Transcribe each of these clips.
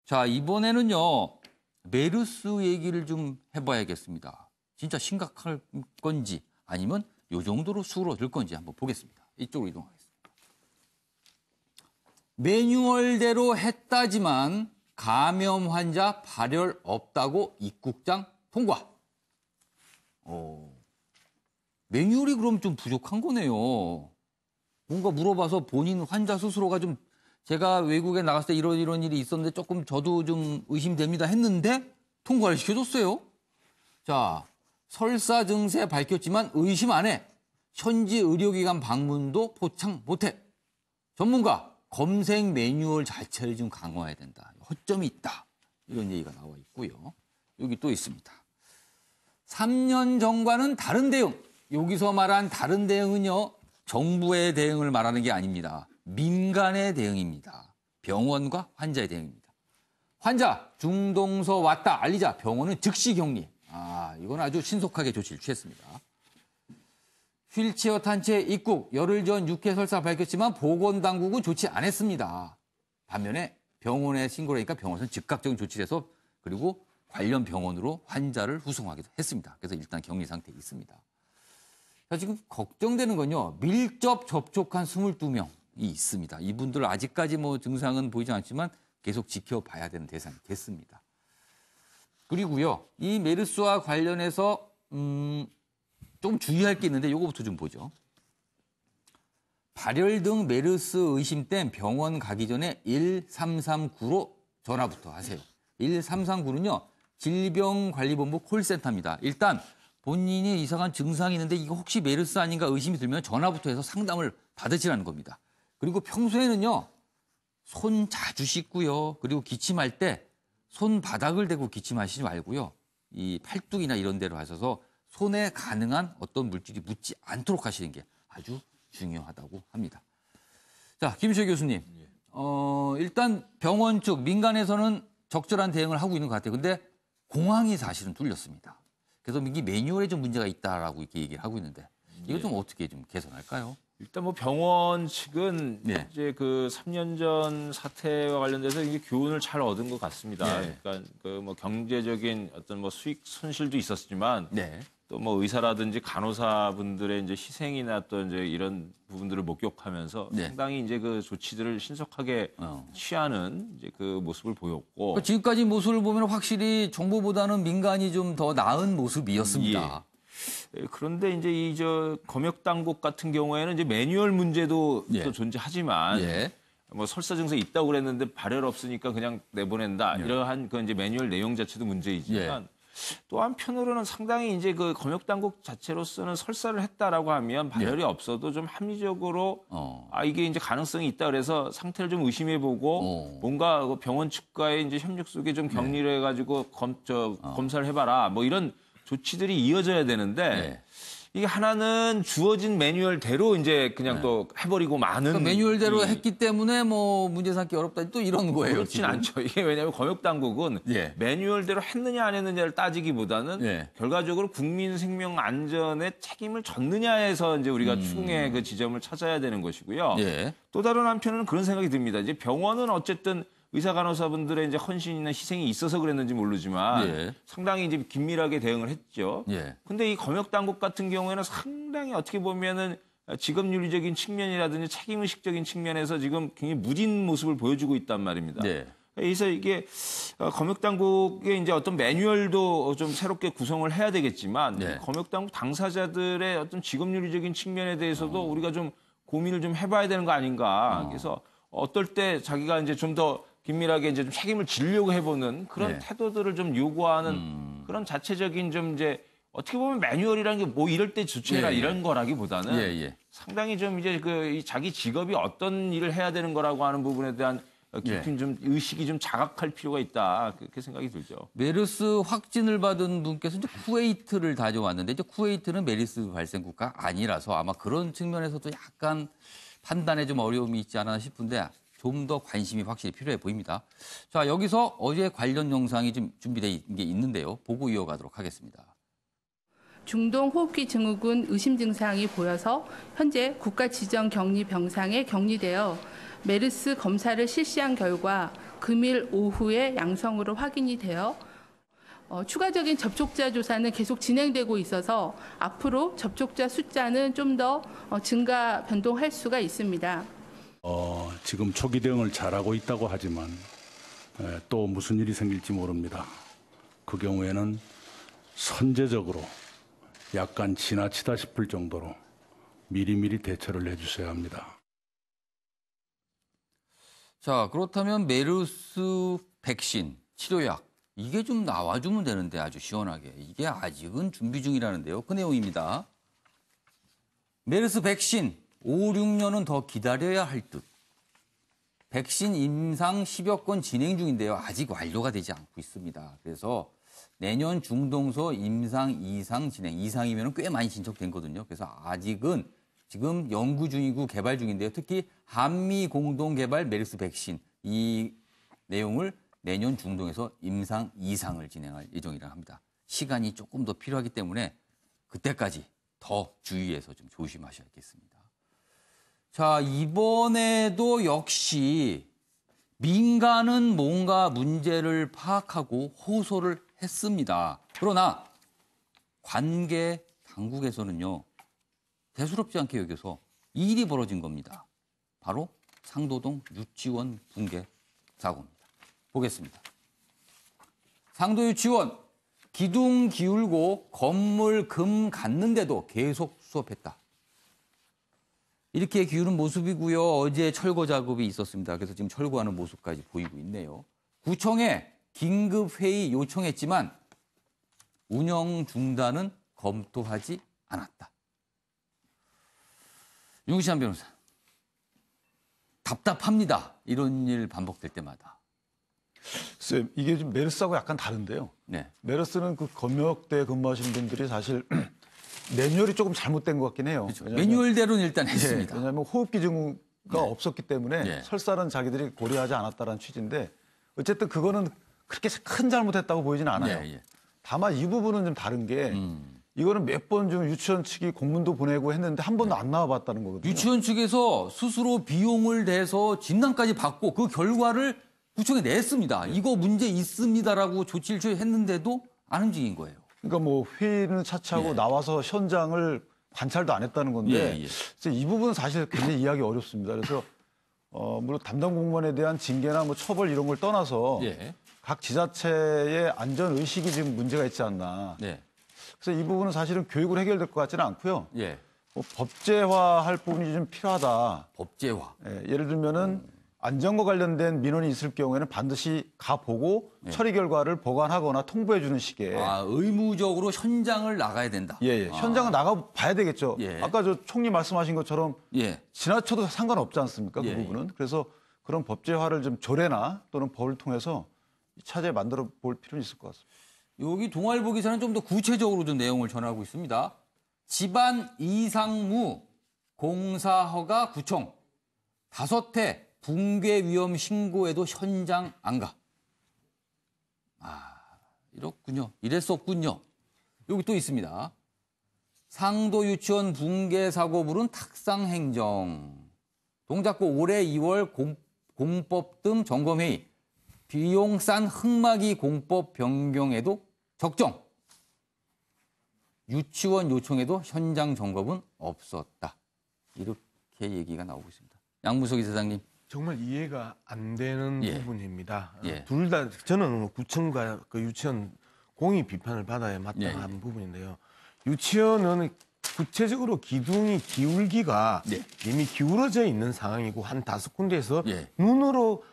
자, 이번에는요. 메르스 얘기를 좀 해봐야겠습니다. 진짜 심각할 건지 아니면 이 정도로 수그러들 건지 한번 보겠습니다. 이쪽으로 이동하겠습니다. 매뉴얼대로 했다지만 감염 환자 발열 없다고 입국장 통과. 매뉴얼이 그럼 좀 부족한 거네요. 뭔가 물어봐서 본인 환자 스스로가 좀 제가 외국에 나갔을 때 이런 일이 있었는데 조금 저도 좀 의심됩니다 했는데 통과를 시켜줬어요. 자, 설사 증세 밝혔지만 의심 안 해. 현지 의료기관 방문도 포착 못해. 전문가, 검색 매뉴얼 자체를 좀 강화해야 된다. 허점이 있다. 이런 얘기가 나와 있고요. 여기 또 있습니다. 3년 전과는 다른 대응. 여기서 말한 다른 대응은요. 정부의 대응을 말하는 게 아닙니다. 민간의 대응입니다. 병원과 환자의 대응입니다. 환자, 중동서 왔다 알리자 병원은 즉시 격리. 이건 아주 신속하게 조치를 취했습니다. 휠체어 탄 채 입국, 열흘 전 6회 설사 밝혔지만 보건당국은 조치 안 했습니다. 반면에 병원에 신고를 하니까 병원에서는 즉각적인 조치를 해서 그리고 관련 병원으로 환자를 후송하기도 했습니다. 그래서 일단 격리 상태에 있습니다. 자, 지금 걱정되는 건요. 밀접 접촉한 22명이 있습니다. 이분들 아직까지 뭐 증상은 보이지 않지만 계속 지켜봐야 되는 대상이 됐습니다. 그리고요. 이 메르스와 관련해서 좀 주의할 게 있는데 이거부터 좀 보죠. 발열 등 메르스 의심 땐 병원 가기 전에 1339로 전화부터 하세요. 1339는요. 질병관리본부 콜센터입니다. 일단 본인이 이상한 증상이 있는데 이거 혹시 메르스 아닌가 의심이 들면 전화부터 해서 상담을 받으시라는 겁니다. 그리고 평소에는요. 손 자주 씻고요. 그리고 기침할 때 손바닥을 대고 기침하시지 말고요. 이 팔뚝이나 이런 데로 하셔서 손에 가능한 어떤 물질이 묻지 않도록 하시는 게 아주 중요하다고 합니다. 자, 김시호 교수님. 일단 병원 측, 민간에서는 적절한 대응을 하고 있는 것 같아요. 근데 공항이 사실은 뚫렸습니다. 그래서 이게 매뉴얼에 좀 문제가 있다라고 이렇게 얘기를 하고 있는데 이거 좀 어떻게 좀 개선할까요? 일단 뭐 병원 측은 이제 그 3년 전 사태와 관련돼서 이게 교훈을 잘 얻은 것 같습니다. 그러니까 그 뭐 경제적인 어떤 뭐 수익 손실도 있었지만 또 뭐 의사라든지 간호사분들의 이제 희생이나 또 이제 이런 부분들을 목격하면서 상당히 이제 그 조치들을 신속하게 취하는 이제 그 모습을 보였고. 그러니까 지금까지 모습을 보면 확실히 정부보다는 민간이 좀 더 나은 모습이었습니다. 그런데 이제 이 검역 당국 같은 경우에는 이제 매뉴얼 문제도 또 존재하지만 뭐 설사 증세 있다고 그랬는데 발열 없으니까 그냥 내보낸다. 이러한 그 이제 매뉴얼 내용 자체도 문제이지만 또 한편으로는 상당히 이제 그 검역 당국 자체로서는 설사를 했다라고 하면 발열이 없어도 좀 합리적으로 이게 이제 가능성이 있다 그래서 상태를 좀 의심해보고 뭔가 병원 측과의 이제 협력 속에 좀 격리를 해가지고 검사를 해봐라. 뭐 이런 조치들이 이어져야 되는데 이게 하나는 주어진 매뉴얼대로 이제 그냥 또 해버리고 많은. 그러니까 매뉴얼대로 했기 때문에 뭐 문제 삼기 어렵다 또 이런 거예요. 그렇진 않죠. 이게 왜냐하면 검역당국은 매뉴얼대로 했느냐 안 했느냐를 따지기보다는 결과적으로 국민 생명 안전에 책임을 졌느냐에서 이제 우리가 추궁의 그 지점을 찾아야 되는 것이고요. 또 다른 한편은 그런 생각이 듭니다. 이제 병원은 어쨌든 의사 간호사분들의 이제 헌신이나 희생이 있어서 그랬는지 모르지만 상당히 이제 긴밀하게 대응을 했죠. 근데 이 검역 당국 같은 경우에는 상당히 어떻게 보면은 직업윤리적인 측면이라든지 책임의식적인 측면에서 지금 굉장히 무딘 모습을 보여주고 있단 말입니다. 그래서 이게 검역 당국의 이제 어떤 매뉴얼도 좀 새롭게 구성을 해야 되겠지만 검역 당국 당사자들의 어떤 직업윤리적인 측면에 대해서도 우리가 좀 고민을 좀 해봐야 되는 거 아닌가. 그래서 어떨 때 자기가 이제 좀 더 긴밀하게 이제 좀 책임을 지려고 해보는 그런 태도들을 좀 요구하는 그런 자체적인 좀 이제 어떻게 보면 매뉴얼이라는 게 뭐 이럴 때 조치해라 이런 거라기보다는 상당히 좀 이제 그 자기 직업이 어떤 일을 해야 되는 거라고 하는 부분에 대한 깊은 좀 의식이 좀 자각할 필요가 있다 그렇게 생각이 들죠. 메르스 확진을 받은 분께서 이제 쿠웨이트를 다녀왔는데 이제 쿠웨이트는 메르스 발생 국가 아니라서 아마 그런 측면에서도 약간 판단에 좀 어려움이 있지 않나 싶은데. 좀 더 관심이 확실히 필요해 보입니다. 자, 여기서 어제 관련 영상이 좀 준비되어 있는 게 있는데요. 보고 이어가도록 하겠습니다. 중동 호흡기 증후군 의심 증상이 보여서 현재 국가 지정 격리 병상에 격리되어 메르스 검사를 실시한 결과 금일 오후에 양성으로 확인이 되어 추가적인 접촉자 조사는 계속 진행되고 있어서 앞으로 접촉자 숫자는 좀 더 증가 변동할 수가 있습니다. 지금 초기 대응을 잘하고 있다고 하지만 또 무슨 일이 생길지 모릅니다. 그 경우에는 선제적으로 약간 지나치다 싶을 정도로 미리미리 대처를 해주셔야 합니다. 자, 그렇다면 메르스 백신, 치료약 이게 좀 나와주면 되는데 아주 시원하게. 이게 아직은 준비 중이라는데요. 그 내용입니다. 메르스 백신 5, 6년은 더 기다려야 할 듯. 백신 임상 10여 건 진행 중인데요. 아직 완료가 되지 않고 있습니다. 그래서 내년 중동서 임상 2상 진행. 2상이면 꽤 많이 진척된 거든요. 그래서 아직은 지금 연구 중이고 개발 중인데요. 특히 한미 공동 개발 메르스 백신 이 내용을 내년 중동에서 임상 2상을 진행할 예정이라 합니다. 시간이 조금 더 필요하기 때문에 그때까지 더 주의해서 좀 조심하셔야겠습니다. 자, 이번에도 역시 민간은 뭔가 문제를 파악하고 호소를 했습니다. 그러나 관계 당국에서는요. 대수롭지 않게 여겨서 이 일이 벌어진 겁니다. 바로 상도동 유치원 붕괴 사고입니다. 보겠습니다. 상도 유치원 기둥 기울고 건물 금 갔는데도 계속 수업했다. 이렇게 기울은 모습이고요. 어제 철거 작업이 있었습니다. 그래서 지금 철거하는 모습까지 보이고 있네요. 구청에 긴급회의 요청했지만 운영 중단은 검토하지 않았다. 윤기찬 변호사, 답답합니다. 이런 일 반복될 때마다. 쌤, 이게 좀 메르스하고 약간 다른데요. 네. 메르스는 그 검역대 근무하시는 분들이 사실 매뉴얼이 조금 잘못된 것 같긴 해요. 그렇죠. 매뉴얼대로는 일단 했습니다. 네, 왜냐하면 호흡기 증후가 없었기 때문에 네. 설사는 자기들이 고려하지 않았다는 취지인데 어쨌든 그거는 그렇게 큰 잘못했다고 보이지는 않아요. 예, 예. 다만 이 부분은 좀 다른 게 이거는 몇 번 좀 유치원 측이 공문도 보내고 했는데 한 번도 안 나와봤다는 거거든요. 유치원 측에서 스스로 비용을 내서 진단까지 받고 그 결과를 구청에 냈습니다. 이거 문제 있습니다라고 조치를 했는데도 안 움직인 거예요. 그러니까 뭐 회의는 차치하고 예. 나와서 현장을 관찰도 안 했다는 건데 예, 예. 그래서 이 부분은 사실 굉장히 이해하기 어렵습니다. 그래서 물론 담당 공무원에 대한 징계나 뭐 처벌 이런 걸 떠나서 예. 각 지자체의 안전 의식이 지금 문제가 있지 않나. 네. 그래서 이 부분은 사실은 교육으로 해결될 것 같지는 않고요. 예. 뭐 법제화할 부분이 좀 필요하다. 법제화. 예를 들면은 안전과 관련된 민원이 있을 경우에는 반드시 가보고 처리 결과를 보관하거나 통보해주는 식의. 의무적으로 현장을 나가야 된다. 예. 현장은 나가 봐야 되겠죠. 예. 아까 저 총리 말씀하신 것처럼 예. 지나쳐도 상관없지 않습니까? 예. 그 부분은. 그래서 그런 법제화를 좀 조례나 또는 법을 통해서 차제에 만들어 볼 필요는 있을 것 같습니다. 여기 동아일보 기사는 좀 더 구체적으로 좀 내용을 전하고 있습니다. 집안 이상무 공사 허가 구청 5회 붕괴 위험 신고에도 현장 안 가. 이렇군요. 이랬었군요. 여기 또 있습니다. 상도 유치원 붕괴 사고 부른 탁상 행정. 동작구 올해 2월 공법 등 점검회의. 비용 싼 흑마기 공법 변경에도 적정. 유치원 요청에도 현장 점검은 없었다. 이렇게 얘기가 나오고 있습니다. 양무석 이사장님. 정말 이해가 안 되는 예. 부분입니다. 예. 둘 다 저는 구청과 그 유치원 공의 비판을 받아야 마땅한 예. 부분인데요. 유치원은 구체적으로 기둥이 기울기가 예. 이미 기울어져 있는 상황이고 한 5군데에서 예. 눈으로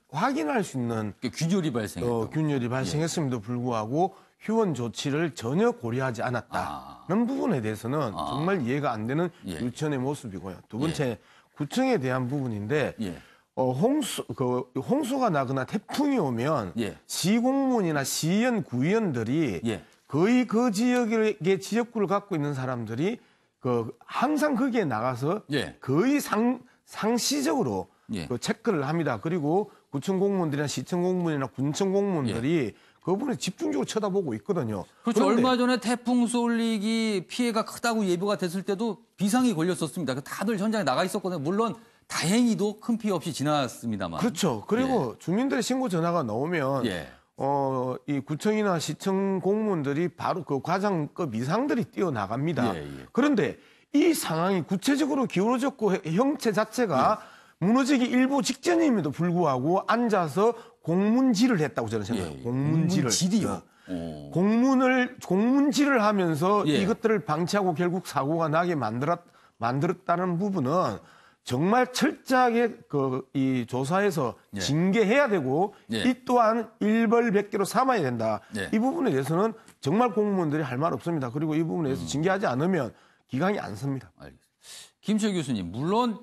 확인할 수 있는 균열이 발생했다. 균열이 발생했음에도 불구하고 휴원 조치를 전혀 고려하지 않았다는 부분에 대해서는 정말 이해가 안 되는 예. 유치원의 모습이고요. 두 번째 구청에 대한 부분인데 홍수가 나거나 태풍이 오면 예. 시공무원이나 시의원, 구의원들이 예. 거의 그 지역의 지역구를 갖고 있는 사람들이 항상 거기에 나가서 예. 거의 상시적으로 예. 체크를 합니다. 그리고 구청 공무원들이나 시청 공무원이나 군청 공무원들이 그 부분에 집중적으로 쳐다보고 있거든요. 그렇죠. 그런데 얼마 전에 태풍 쏠릭이 피해가 크다고 예보가 됐을 때도 비상이 걸렸었습니다. 다들 현장에 나가 있었거든요. 물론 다행히도 큰 피해 없이 지났습니다만. 그렇죠. 그리고 주민들의 신고 전화가 나오면 예. 이 구청이나 시청 공무원들이 바로 그 과장급 이상들이 뛰어나갑니다. 예, 예. 그런데 이 상황이 구체적으로 기울어졌고 형체 자체가 무너지기 일보 직전임에도 불구하고 앉아서 공문질을 했다고 저는 생각해요. 예. 공문질을. 오. 공문질을 하면서 예. 이것들을 방치하고 결국 사고가 나게 만들었다는 부분은 정말 철저하게 이 조사에서 예. 징계해야 되고 예. 이 또한 일벌백계로 삼아야 된다. 예. 이 부분에 대해서는 정말 공무원들이 할 말 없습니다. 그리고 이 부분에 대해서 징계하지 않으면 기강이 안 섭니다. 알겠습니다. 김철 교수님, 물론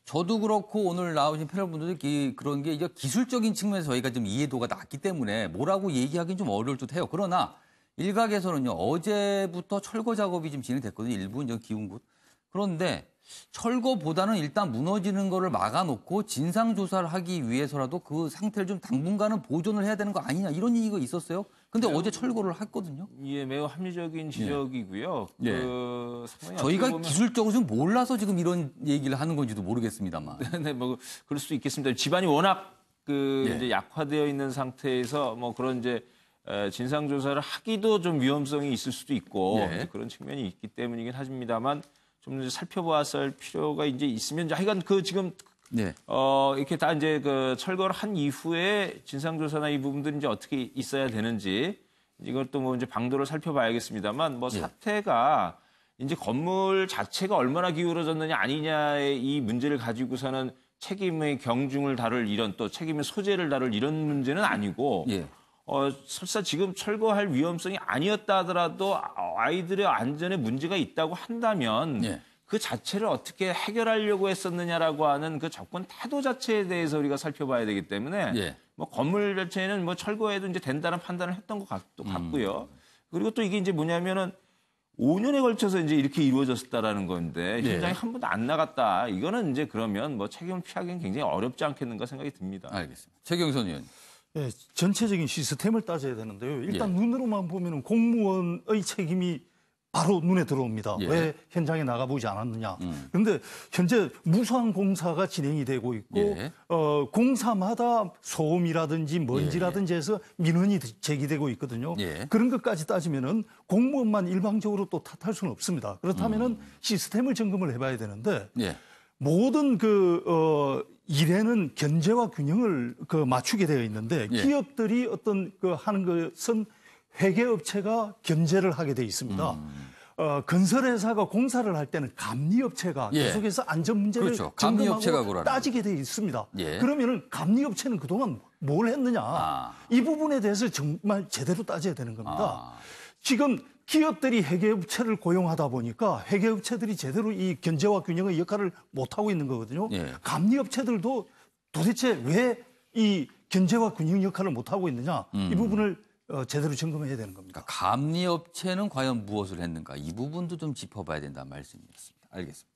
저도 그렇고 오늘 나오신 패널분들이 그런 게 이제 기술적인 측면에서 저희가 좀 이해도가 낮기 때문에 뭐라고 얘기하기는 좀 어려울 듯 해요. 그러나 일각에서는요, 어제부터 철거 작업이 좀 진행됐거든요. 일부 이제 기운 곳. 그런데 철거보다는 일단 무너지는 거를 막아놓고 진상조사를 하기 위해서라도 그 상태를 좀 당분간은 보존을 해야 되는 거 아니냐 이런 얘기가 있었어요. 근데 어제 철거를 했거든요. 예, 매우 합리적인 지적이고요. 예. 그 상황이 저희가 어떻게 보면 기술적으로 좀 몰라서 지금 이런 얘기를 하는 건지도 모르겠습니다만. 네, 뭐 그럴 수도 있겠습니다. 집안이 워낙 예. 이제 약화되어 있는 상태에서 뭐 그런 이제 진상 조사를 하기도 좀 위험성이 있을 수도 있고 예. 이제 그런 측면이 있기 때문이긴 합니다만 좀 이제 살펴보았을 할 필요가 이제 있으면 이제 하여간 그 지금 네. 이렇게 다 이제 그 철거를 한 이후에 진상조사나 이 부분들이 이제 어떻게 있어야 되는지 이것도 뭐 이제 방도를 살펴봐야겠습니다만 뭐 예. 사태가 이제 건물 자체가 얼마나 기울어졌느냐 아니냐의 이 문제를 가지고서는 책임의 경중을 다룰 이런 또 책임의 소재를 다룰 이런 문제는 아니고 예. 설사 지금 철거할 위험성이 아니었다 하더라도 아이들의 안전에 문제가 있다고 한다면 예. 그 자체를 어떻게 해결하려고 했었느냐라고 하는 그 접근 태도 자체에 대해서 우리가 살펴봐야 되기 때문에 예. 뭐 건물 자체는 뭐 철거해도 이제 된다는 판단을 했던 것 같고요. 그리고 또 이게 이제 뭐냐면은 5년에 걸쳐서 이제 이렇게 이루어졌다라는 건데 예. 현장에 한 번도 안 나갔다. 이거는 이제 그러면 뭐 책임을 피하기는 굉장히 어렵지 않겠는가 생각이 듭니다. 알겠습니다. 최경선 의원. 예, 전체적인 시스템을 따져야 되는데요. 일단 예. 눈으로만 보면 공무원의 책임이 바로 눈에 들어옵니다. 예. 왜 현장에 나가보지 않았느냐. 그런데 현재 무상 공사가 진행이 되고 있고 예. 공사마다 소음이라든지 먼지라든지 해서 민원이 제기되고 있거든요. 예. 그런 것까지 따지면은 공무원만 일방적으로 또 탓할 수는 없습니다. 그렇다면은 시스템을 점검을 해봐야 되는데 예. 모든 일에는 견제와 균형을 맞추게 되어 있는데 예. 기업들이 어떤 하는 것은 회계업체가 견제를 하게 돼 있습니다. 건설회사가 공사를 할 때는 감리업체가 예. 계속해서 안전 문제를 그렇죠. 감리업체가 점검하고 그러라는 따지게 돼 있습니다. 예. 그러면은 감리업체는 그동안 뭘 했느냐 아. 이 부분에 대해서 정말 제대로 따져야 되는 겁니다. 아. 지금 기업들이 회계업체를 고용하다 보니까 회계업체들이 제대로 이 견제와 균형의 역할을 못하고 있는 거거든요. 예. 감리업체들도 도대체 왜 이 견제와 균형 역할을 못하고 있느냐 이 부분을 제대로 점검해야 되는 겁니다. 그러니까 감리업체는 과연 무엇을 했는가 이 부분도 좀 짚어봐야 된다는 말씀이었습니다. 알겠습니다.